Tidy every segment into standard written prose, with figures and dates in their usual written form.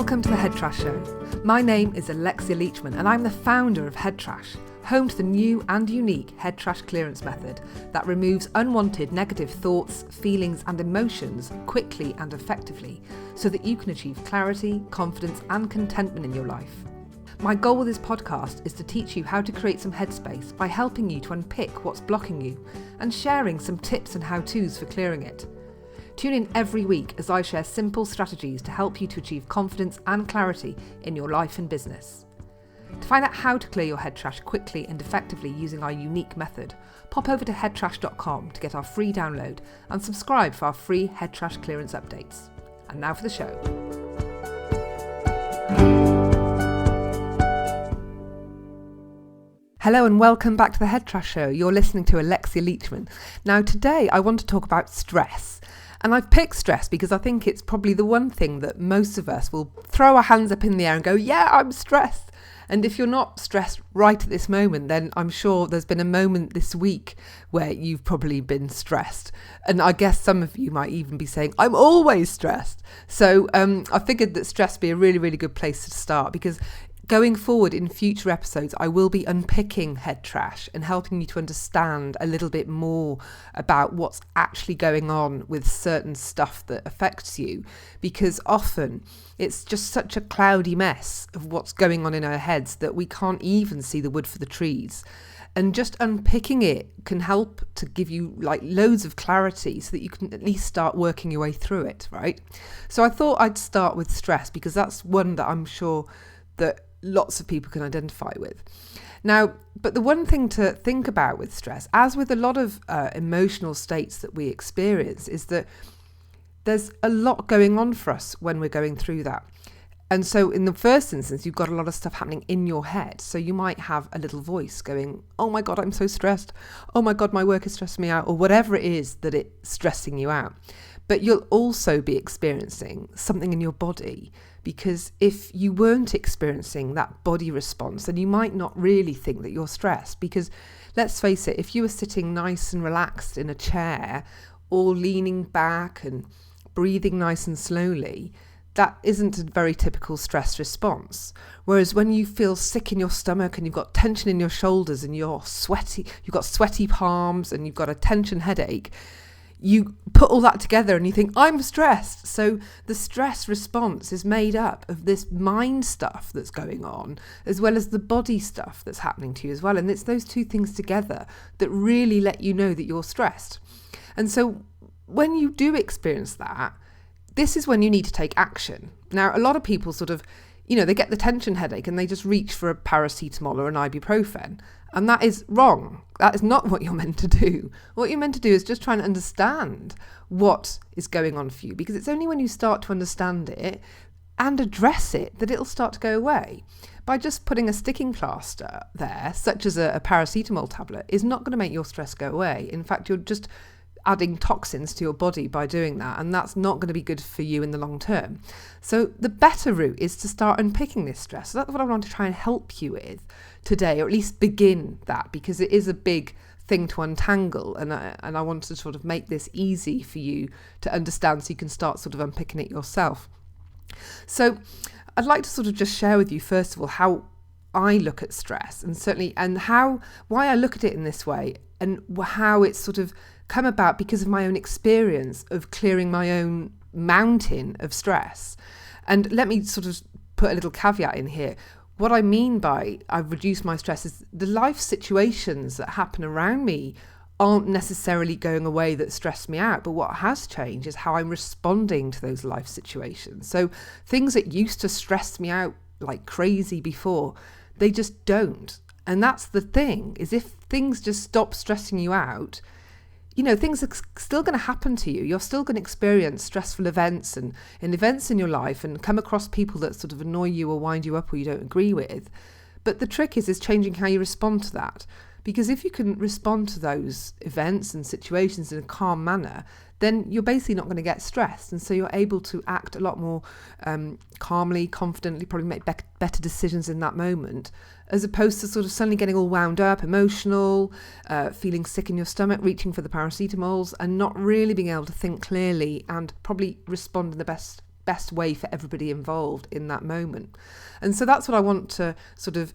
Welcome to the Head Trash Show. My name is Alexia Leachman and I'm the founder of Head Trash, home to the new and unique head trash clearance method that removes unwanted negative thoughts, feelings and emotions quickly and effectively so that you can achieve clarity, confidence and contentment in your life. My goal with this podcast is to teach you how to create some headspace by helping you to unpick what's blocking you and sharing some tips and how-tos for clearing it. Tune in every week as I share simple strategies to help you to achieve confidence and clarity in your life and business. To find out how to clear your head trash quickly and effectively using our unique method, pop over to headtrash.com to get our free download and subscribe for our free head trash clearance updates. And now for the show. Hello and welcome back to the Head Trash Show. You're listening to Alexia Leachman. Now today I want to talk about stress. And I've picked stress because I think it's probably the one thing that most of us will throw our hands up in the air and go, yeah, I'm stressed. And if you're not stressed right at this moment, then I'm sure there's been a moment this week where you've probably been stressed. And I guess some of you might even be saying, I'm always stressed. So I figured that stress would be a really, really good place to start because going forward in future episodes, I will be unpicking head trash and helping you to understand a little bit more about what's actually going on with certain stuff that affects you, because often it's just such a cloudy mess of what's going on in our heads that we can't even see the wood for the trees. And just unpicking it can help to give you like loads of clarity so that you can at least start working your way through it, right? So I thought I'd start with stress because that's one that I'm sure that lots of people can identify with. Now, but the one thing to think about with stress, as with a lot of emotional states that we experience, is that there's a lot going on for us when we're going through that. And so in the first instance, you've got a lot of stuff happening in your head. So you might have a little voice going, oh my God, I'm so stressed. Oh my God, my work is stressing me out, or whatever it is that it's stressing you out. But you'll also be experiencing something in your body, because if you weren't experiencing that body response, then you might not really think that you're stressed. Because let's face it, if you were sitting nice and relaxed in a chair, or leaning back and breathing nice and slowly, that isn't a very typical stress response. Whereas when you feel sick in your stomach and you've got tension in your shoulders and you're sweaty, you've got sweaty palms and you've got a tension headache, you put all that together and you think, I'm stressed. So the stress response is made up of this mind stuff that's going on, as well as the body stuff that's happening to you as well. And it's those two things together that really let you know that you're stressed. And so when you do experience that, this is when you need to take action. Now, a lot of people sort of, they get the tension headache and they just reach for a paracetamol or an ibuprofen. And that is wrong. That is not what you're meant to do. What you're meant to do is just try and understand what is going on for you, because it's only when you start to understand it and address it that it'll start to go away. By just putting a sticking plaster there, such as a paracetamol tablet, is not going to make your stress go away. In fact, you're just adding toxins to your body by doing that, and that's not going to be good for you in the long term. So the better route is to start unpicking this stress. So that's what I want to try and help you with today, or at least begin that, because it is a big thing to untangle, and I want to sort of make this easy for you to understand so you can start sort of unpicking it yourself. So I'd like to sort of just share with you first of all how I look at stress, and certainly why I look at it in this way, and how it's sort of come about because of my own experience of clearing my own mountain of stress. And let me sort of put a little caveat in here. What I mean by I've reduced my stress is the life situations that happen around me aren't necessarily going away that stress me out, but what has changed is how I'm responding to those life situations. So things that used to stress me out like crazy before, they just don't. And that's the thing, is if things just stop stressing you out, things are still going to happen to you. You're still going to experience stressful events and events in your life and come across people that sort of annoy you or wind you up or you don't agree with. But the trick is changing how you respond to that. Because if you can respond to those events and situations in a calm manner, then you're basically not going to get stressed. And so you're able to act a lot more calmly, confidently, probably make better decisions in that moment, as opposed to sort of suddenly getting all wound up, emotional, feeling sick in your stomach, reaching for the paracetamols and not really being able to think clearly and probably respond in the best best way for everybody involved in that moment. And so that's what I want to sort of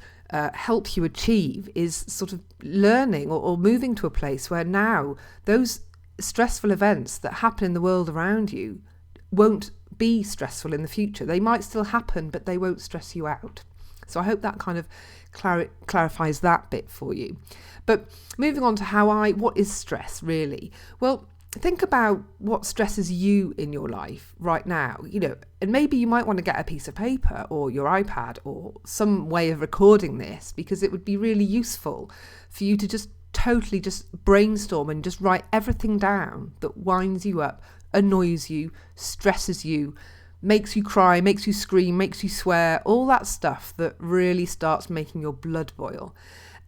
help you achieve, is sort of learning or moving to a place where now those stressful events that happen in the world around you won't be stressful in the future. They might still happen, but they won't stress you out. So I hope that kind of clarifies that bit for you. But moving on to what is stress really? Well, think about what stresses you in your life right now, and maybe you might want to get a piece of paper or your iPad or some way of recording this, because it would be really useful for you to just totally just brainstorm and just write everything down that winds you up, annoys you, stresses you, makes you cry, makes you scream, makes you swear, all that stuff that really starts making your blood boil.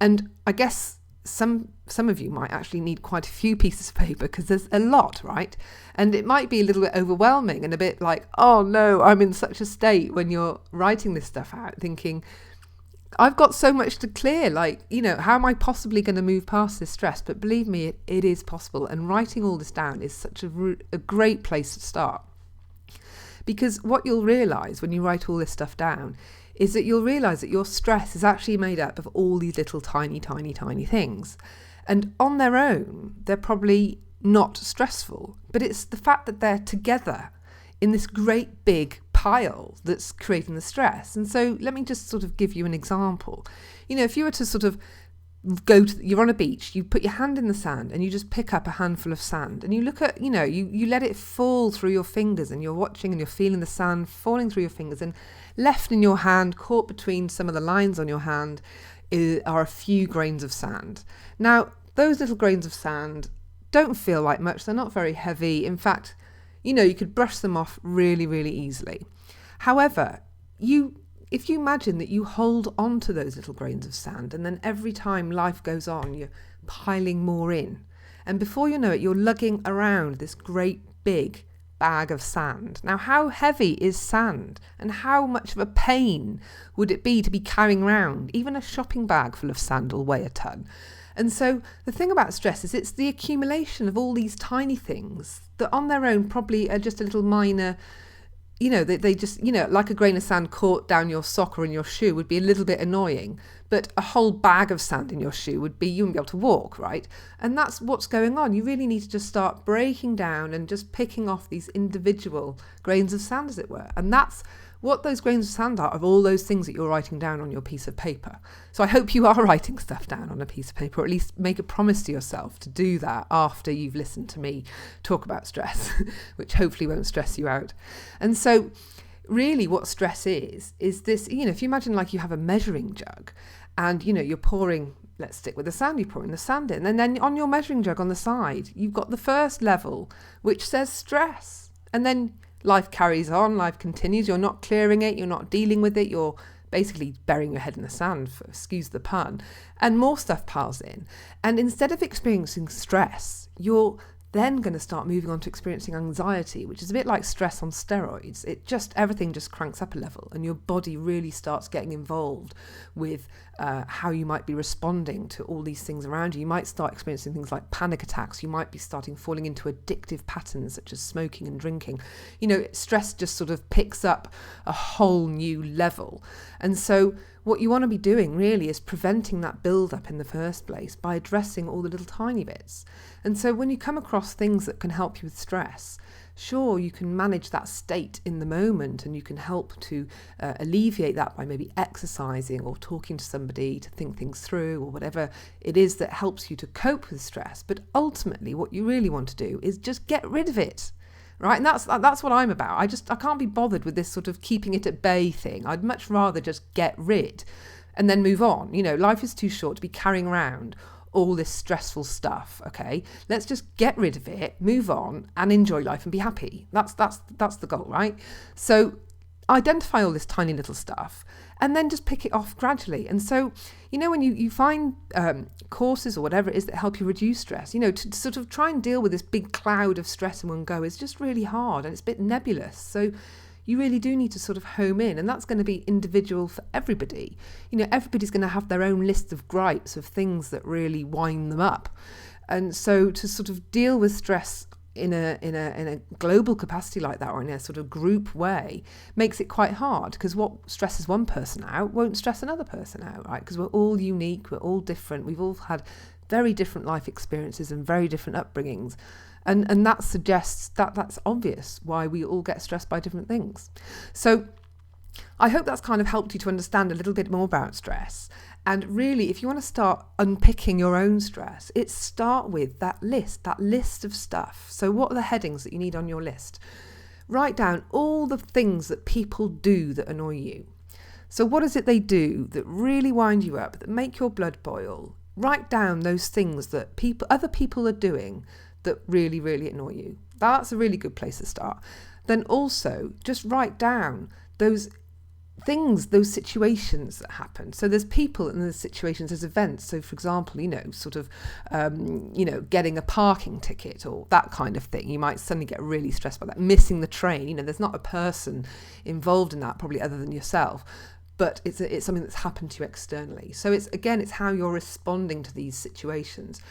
And I guess some of you might actually need quite a few pieces of paper, because there's a lot, right? And it might be a little bit overwhelming and a bit like, oh no, I'm in such a state when you're writing this stuff out, thinking, I've got so much to clear, how am I possibly going to move past this stress? But believe me, it is possible. And writing all this down is such a great place to start. Because what you'll realise when you write all this stuff down is that you'll realise that your stress is actually made up of all these little tiny, tiny, tiny things. And on their own, they're probably not stressful, but it's the fact that they're together in this great big pile that's creating the stress. And so let me just sort of give you an example. If you were to sort of you're on a beach, you put your hand in the sand and you just pick up a handful of sand and you look at, you let it fall through your fingers, and you're watching and you're feeling the sand falling through your fingers, and left in your hand, caught between some of the lines on your hand, are a few grains of sand. Now, those little grains of sand don't feel like much. They're not very heavy. In fact, you could brush them off really, really easily. However, if you imagine that you hold on to those little grains of sand, and then every time life goes on, you're piling more in. And before you know it, you're lugging around this great big bag of sand. Now, how heavy is sand? And how much of a pain would it be to be carrying around? Even a shopping bag full of sand will weigh a ton. And so the thing about stress is it's the accumulation of all these tiny things that on their own probably are just a little minor, they just, like a grain of sand caught down your sock or in your shoe would be a little bit annoying. But a whole bag of sand in your shoe you wouldn't be able to walk, right? And that's what's going on. You really need to just start breaking down and just picking off these individual grains of sand, as it were. And that's what those grains of sand are, of all those things that you're writing down on your piece of paper. So I hope you are writing stuff down on a piece of paper, or at least make a promise to yourself to do that after you've listened to me talk about stress, which hopefully won't stress you out. And so really what stress is this, if you imagine like you have a measuring jug and, you're pouring, let's stick with the sand, you're pouring the sand in, and then on your measuring jug on the side, you've got the first level, which says stress. And then life carries on, life continues, you're not clearing it, you're not dealing with it, you're basically burying your head in the sand, excuse the pun, and more stuff piles in. And instead of experiencing stress, you're then going to start moving on to experiencing anxiety, which is a bit like stress on steroids. Everything just cranks up a level, and your body really starts getting involved with how you might be responding to all these things around you. You might start experiencing things like panic attacks. You might be falling into addictive patterns such as smoking and drinking. Stress just sort of picks up a whole new level. And so what you want to be doing really is preventing that build-up in the first place by addressing all the little tiny bits. And so when you come across things that can help you with stress, sure, you can manage that state in the moment, and you can help to alleviate that by maybe exercising or talking to somebody to think things through, or whatever it is that helps you to cope with stress. But ultimately, what you really want to do is just get rid of it. Right, and that's what I'm about. I can't be bothered with this sort of keeping it at bay thing. I'd much rather just get rid and then move on. Life is too short to be carrying around all this stressful stuff. Okay, let's just get rid of it, move on, and enjoy life and be happy. That's the goal, right? So identify all this tiny little stuff and then just pick it off gradually. And so, when you find courses or whatever it is that help you reduce stress, to sort of try and deal with this big cloud of stress in one go is just really hard, and it's a bit nebulous. So you really do need to sort of home in, and that's going to be individual for everybody. Everybody's going to have their own list of gripes of things that really wind them up. And so to sort of deal with stress in a global capacity like that, or in a sort of group way, makes it quite hard, because what stresses one person out won't stress another person out, right? Because we're all unique, we're all different, we've all had very different life experiences and very different upbringings. And that suggests that that's obvious why we all get stressed by different things. So I hope that's kind of helped you to understand a little bit more about stress. And really, if you want to start unpicking your own stress, it's start with that list of stuff. So what are the headings that you need on your list? Write down all the things that people do that annoy you. So what is it they do that really wind you up, that make your blood boil? Write down those things that other people are doing that really, really annoy you. That's a really good place to start. Then also just write down those things, those situations that happen. So there's people and there's situations, there's events. So for example, getting a parking ticket or that kind of thing. You might suddenly get really stressed by that. Missing the train, there's not a person involved in that probably other than yourself, but it's something that's happened to you externally. So it's how you're responding to these situations.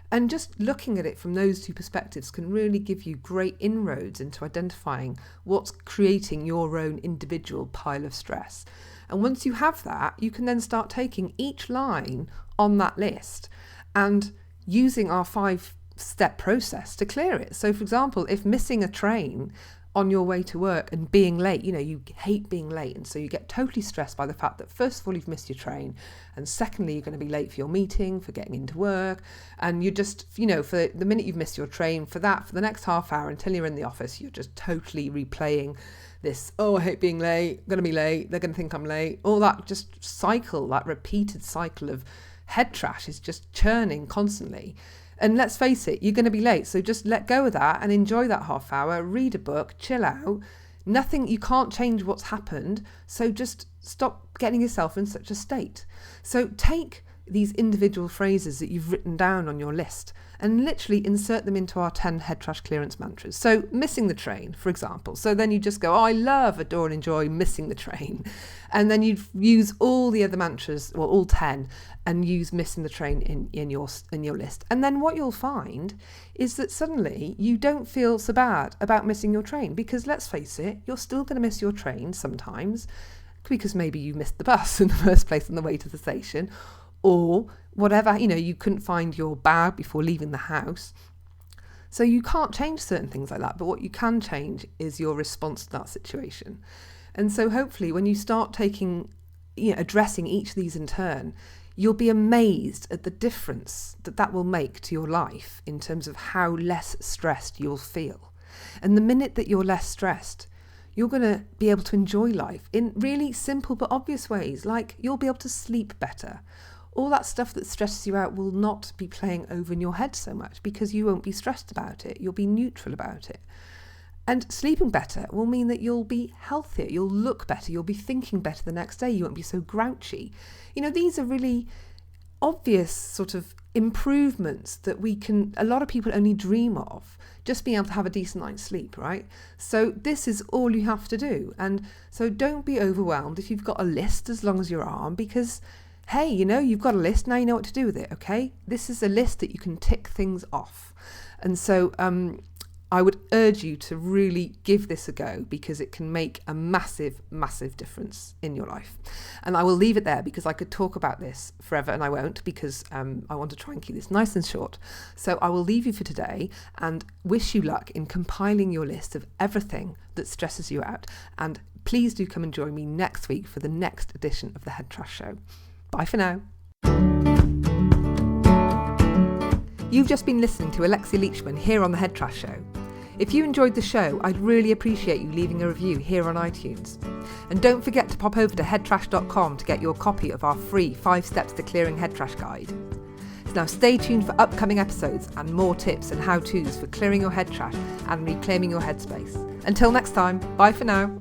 And just looking at it from those two perspectives can really give you great inroads into identifying what's creating your own individual pile of stress. And once you have that, you can then start taking each line on that list and using our 5-step process to clear it. So for example, if missing a train on your way to work and being late, you hate being late, and so you get totally stressed by the fact that first of all you've missed your train, and secondly you're going to be late for your meeting, for getting into work, and you just for the minute you've missed your train, for the next half hour until you're in the office, you're just totally replaying this, I hate being late, I'm going to be late, they're going to think I'm late, all that just cycle, that repeated cycle of head trash is just churning constantly. And let's face it, you're going to be late. So just let go of that and enjoy that half hour, read a book, chill out. You can't change what's happened. So just stop getting yourself in such a state. So take these individual phrases that you've written down on your list and literally insert them into our 10 head trash clearance mantras. So missing the train, for example. So then you just go, I love, adore and enjoy missing the train. And then you'd use all the other mantras, well, all 10, and use missing the train in your list. And then what you'll find is that suddenly you don't feel so bad about missing your train, because let's face it, you're still going to miss your train sometimes, because maybe you missed the bus in the first place on the way to the station, or whatever, you couldn't find your bag before leaving the house. So you can't change certain things like that, but what you can change is your response to that situation. And so hopefully when you start addressing each of these in turn, you'll be amazed at the difference that will make to your life in terms of how less stressed you'll feel. And the minute that you're less stressed, you're going to be able to enjoy life in really simple but obvious ways, like you'll be able to sleep better. All that stuff that stresses you out will not be playing over in your head so much, because you won't be stressed about it. You'll be neutral about it. And sleeping better will mean that you'll be healthier, you'll look better, you'll be thinking better the next day, you won't be so grouchy. These are really obvious sort of improvements that a lot of people only dream of, just being able to have a decent night's sleep, right? So this is all you have to do. And so don't be overwhelmed if you've got a list as long as your arm, because hey, you've got a list, now you know what to do with it, okay? This is a list that you can tick things off. And so I would urge you to really give this a go, because it can make a massive, massive difference in your life. And I will leave it there, because I could talk about this forever, and I won't, because I want to try and keep this nice and short. So I will leave you for today and wish you luck in compiling your list of everything that stresses you out. And please do come and join me next week for the next edition of the Head Trash Show. Bye for now. You've just been listening to Alexia Leachman here on the Head Trash Show. If you enjoyed the show, I'd really appreciate you leaving a review here on iTunes. And don't forget to pop over to headtrash.com to get your copy of our free 5 Steps to Clearing Head Trash guide. Now stay tuned for upcoming episodes and more tips and how-tos for clearing your head trash and reclaiming your headspace. Until next time, bye for now.